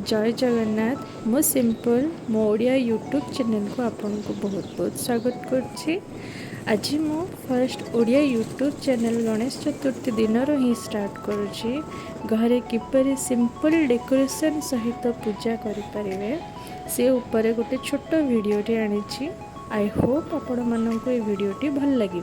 जय जगन्नाथ। मो सिंपल मो Odia YouTube channel को आपन को बहुत बहुत स्वागत करछि। आज मो first Odia YouTube channel Ganesh Chaturthi दिन ही स्टार्ट करुछि। घरे किपरि सिंपल डेकोरेशन सहित पूजा करें से ऊपर गोटे छोट वीडियोटे आनी। आई होप आपण मानक ये वीडियोटी भल लगे।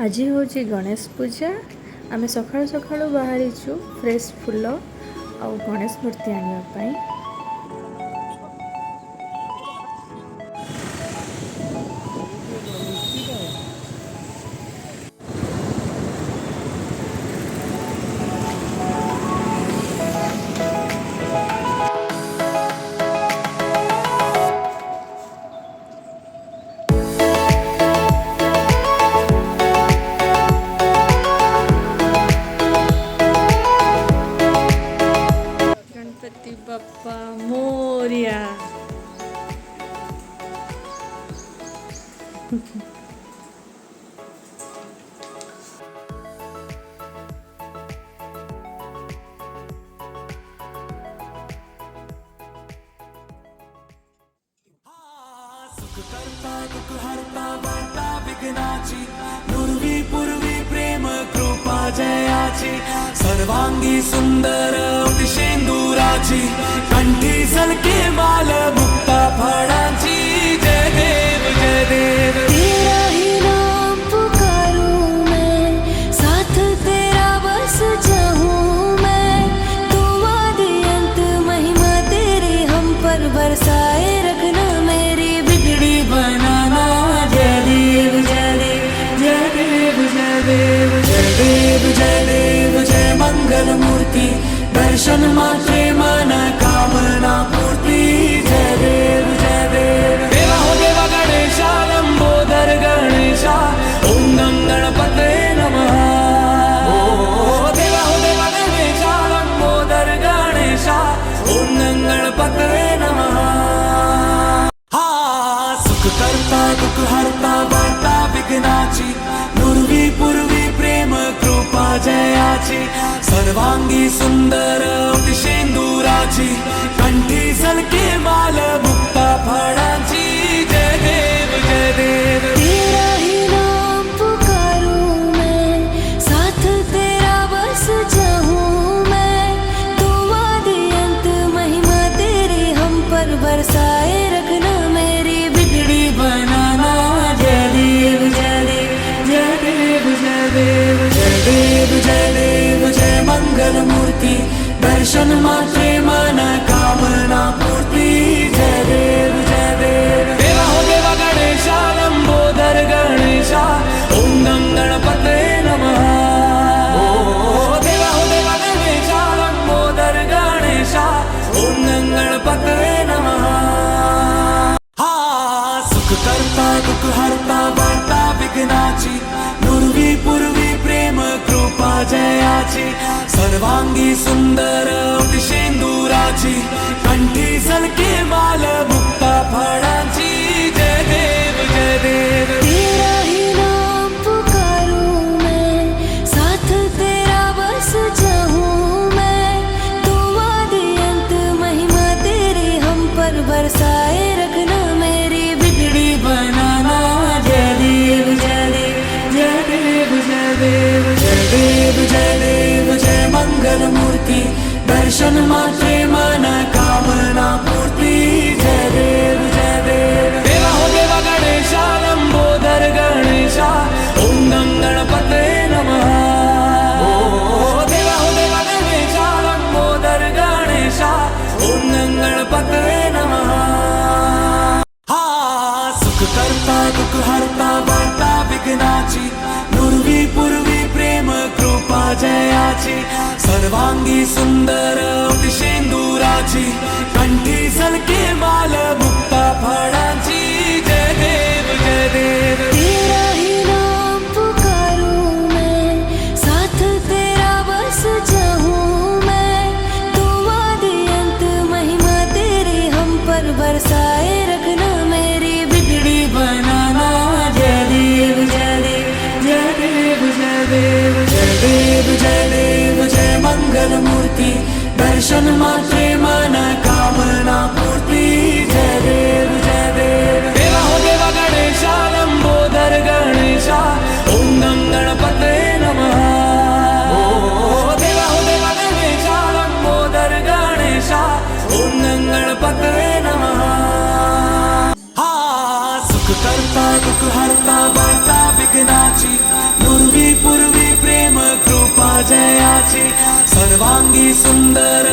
आज हूँ गणेश पूजा। आम सकाळु सकाळु बाहरी फ्रेश फुल आ गणेश मूर्ति आने। गणपति बप्पा मोरिया। सुख करता दुख हरता वार्ता विघ्नाची पूर्वी पूर्वी प्रेम कृपा जयाची सर्वांगी सुंदर शेंदुराची कंठी झलके माल मुक्ता फळांची जय देव जय देव। तेरा ही नाम पुकारूं मैं, साथ तेरा बस चाहूं मैं। तुम आदि अंत महिमा तेरी हम पर बरसाए रखना, मेरी बिगड़ी बनाना। जय देव जय देव जय देव जय देव जय देव जय देव जय मंगल मूर्ति दर्शन मात्रे मन कामना पूर्ति। जय देव जय देव। देवा हो देवा गणेशा लंबोदर गणेशा ओम गं गणपते नमः। ओ देवा हो देवा गणेशा लंबोदर गणेशा ओम गं गणपते नमः। हा सुख करता दुख हरता वार्ता विघ्नाची पूर्वी पूर्वी प्रेम कृपा जयाची सर्वांगी सुंदर शेंदुराची कंठी झलके माल मुक्ता फळांची। जय देव जय देव। तेरा ही नाम पुकारूं मैं, साथ तेरा बस चाहूं मैं। तुम आदि अंत महिमा तेरी हम पर बरसाए रखना, मेरी बिगड़ी बनाना। जय देव जय देव जय देव जय देव जय देव जय देव जय मंगल मूर्ति दर्शन मात्रे मन कामना पूर्ति। जय देव जय देव। देवा हो देवा गणेशा लंबोदर गणेशा ओम गं गणपते नमः। ओ देवा हो देवा गणेशा लंबोदर गणेशा ओम गं गणपते नमः। हा सुख करता दुख हरता वार्ता विघ्नाची पूर्वी पूर्वी प्रेम कृपा जयाची सर्वांगी सुंदर शेंदुरा सिंदुराची कंठी सलके माल मुक्ता फळांची जय देव जय देव तेरा ही नाम पुकारूं मैं, साथ तेरा बस चाहूं मैं। तुम आदि अंत महिमा तेरी हम पर बरसाए रखना, मेरी बिगड़ी बनाना जय देव जय देव जय देव जय देव जय देव जय देव जय मंगल मूर्ति दर्शन मात्रे मन कामना पूर्ती जय देव जय देव देवा हो देवा गणेशा लंबोदर गणेशा ओम गं गणपते नमः ओ देवा हो देवा गणेशा लंबोदर गणेशा ओम गं गणपते नमः हा सुख करता दुःख हरता वार्ता विघ्नाची नुरवी पूर्वी प्रेम कृपा जयाची सर्वांगी सुंदर शेंदुराची कंठी सलके माल मुक्ता फळांची जय देव जय देव तेरा ही नाम पुकारूं मैं, साथ तेरा बस चाहूं मैं। तुम आदि अंत महिमा तेरी हम पर बरसाए रखना, मेरी बिगड़ी बनाना जय देव जय देव जय देव जय देव जय देव जय देव जय मंगल मूर्ति दर्शन मात्रे मन कामना पूर्ती जय देव जय देव देवा हो देवा गणेशा लंबोदर गणेशा ओम गं गणपते नमः ओ देवा हो देवा गणेशा लंबोदर गणेशा ओम गं गणपते नमः हा सुख करता दुःख हरता वार्ता विघ्नाची नुरवी पूर्वी प्रेम कृपा जयाची सर्वांगी सुंदर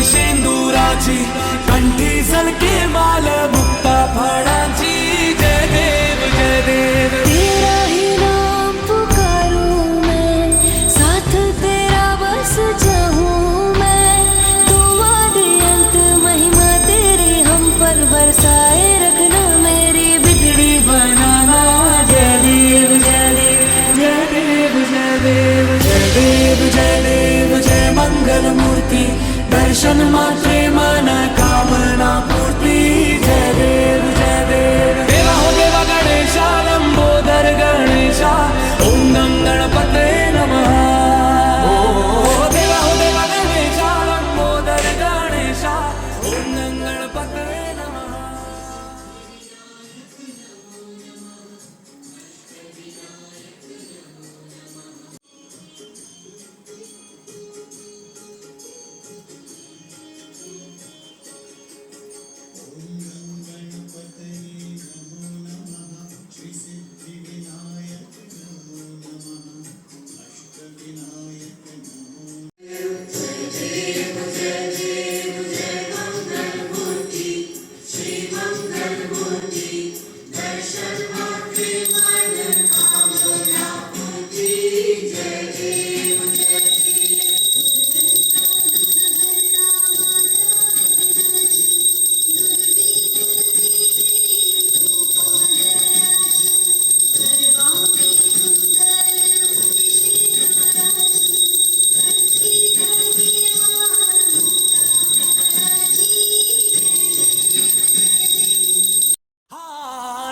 शेंदुराची कंठी सलके माल मुक्ता फळांची जय देव जय देव तेरा ही नाम पुकारूं मैं, साथ तेरा बस चाहूं मैं। तुम आदि अंत महिमा तेरी हम पर बरसाए रखना, मेरी बिगड़ी बनाना जय देव जय देव जय देव जय देव जय देव जय देव जय मंगल मूर्ति दर्शन मात्रे मन कामना पूर्ती जय देव जय देव देवा हो देवा गणेशा लंबोदर गणेशा ओम गं गणपते नमः ओ देवा हो देवा गणेशा लंबोदर गणेशा ओम गं गणपते नमः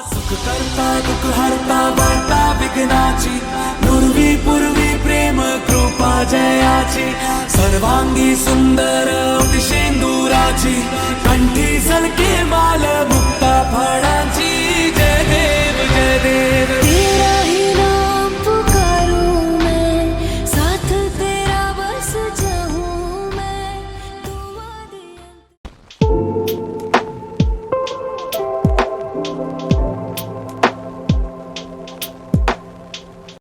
सुख करता दुःख हरता वार्ता विघ्नाची नुरवी पूर्वी प्रेम कृपा जयाची सर्वांगी सुंदर शेंदुराची कंठी सलके माल मुक्ता फळांची